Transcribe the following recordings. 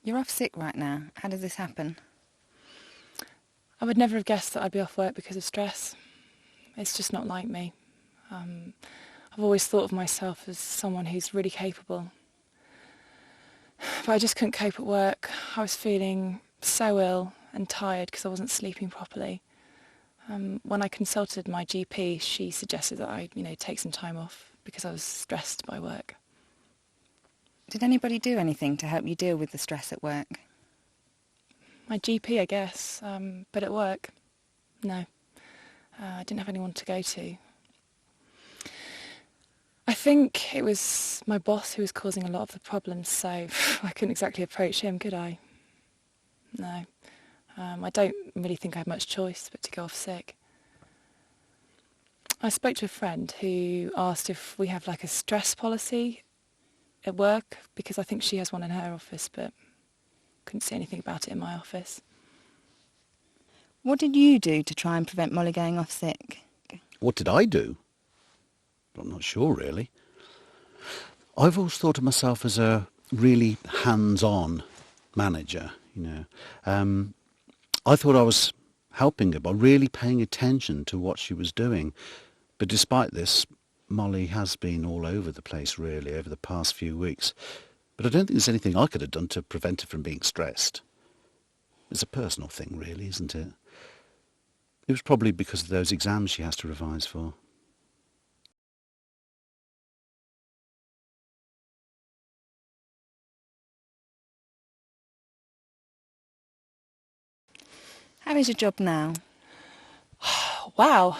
You're off sick right now. How does this happen? I would never have guessed that I'd be off work because of stress. It's just not like me. I've always thought of myself as someone who's really capable. But I just couldn't cope at work. I was feeling so ill and tired because I wasn't sleeping properly. When I consulted my GP, she suggested that I, take some time off because I was stressed by work. Did anybody do anything to help you deal with the stress at work? My GP, I guess, but at work, no. I didn't have anyone to go to. I think it was my boss who was causing a lot of the problems, so I couldn't exactly approach him, could I? No. I don't really think I had much choice but to go off sick. I spoke to a friend who asked if we have like a stress policy at work, because I think she has one in her office, but couldn't see anything about it in my office. What did you do to try and prevent Molly going off sick? What did I do? I'm not sure, really. I've always thought of myself as a really hands-on manager, I thought I was helping her by really paying attention to what she was doing. But despite this, Molly has been all over the place, really, over the past few weeks. But I don't think there's anything I could have done to prevent her from being stressed. It's a personal thing, really, isn't it? It was probably because of those exams she has to revise for. How is your job now? Wow,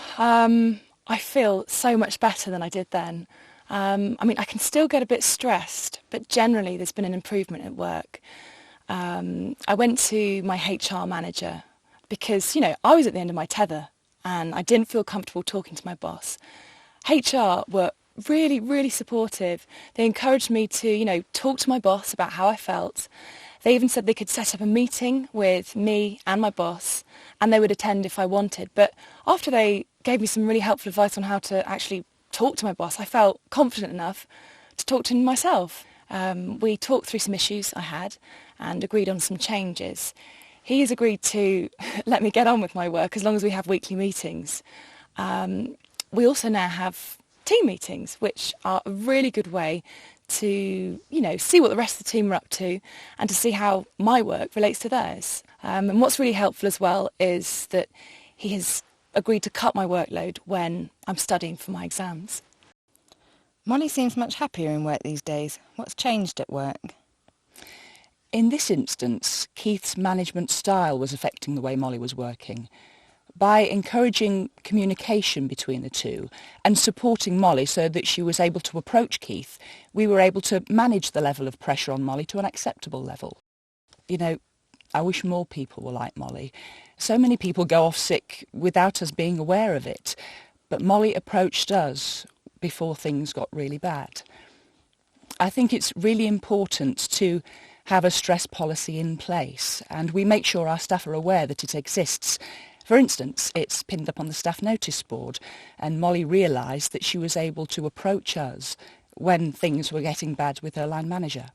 I feel so much better than I did then. I can still get a bit stressed, but generally there's been an improvement at work. I went to my HR manager because, I was at the end of my tether and I didn't feel comfortable talking to my boss. HR were really, really supportive. They encouraged me to, talk to my boss about how I felt. They even said they could set up a meeting with me and my boss and they would attend if I wanted. But after they gave me some really helpful advice on how to actually talk to my boss, I felt confident enough to talk to him myself. We talked through some issues I had and agreed on some changes. He has agreed to let me get on with my work as long as we have weekly meetings. We also now have team meetings, which are a really good way to, see what the rest of the team are up to and to see how my work relates to theirs. And what's really helpful as well is that he has agreed to cut my workload when I'm studying for my exams. Molly seems much happier in work these days. What's changed at work? In this instance, Keith's management style was affecting the way Molly was working. By encouraging communication between the two and supporting Molly so that she was able to approach Keith, we were able to manage the level of pressure on Molly to an acceptable level. I wish more people were like Molly. So many people go off sick without us being aware of it, but Molly approached us before things got really bad. I think it's really important to have a stress policy in place, and we make sure our staff are aware that it exists. For instance, it's pinned up on the staff notice board, and Molly realised that she was able to approach us when things were getting bad with her line manager.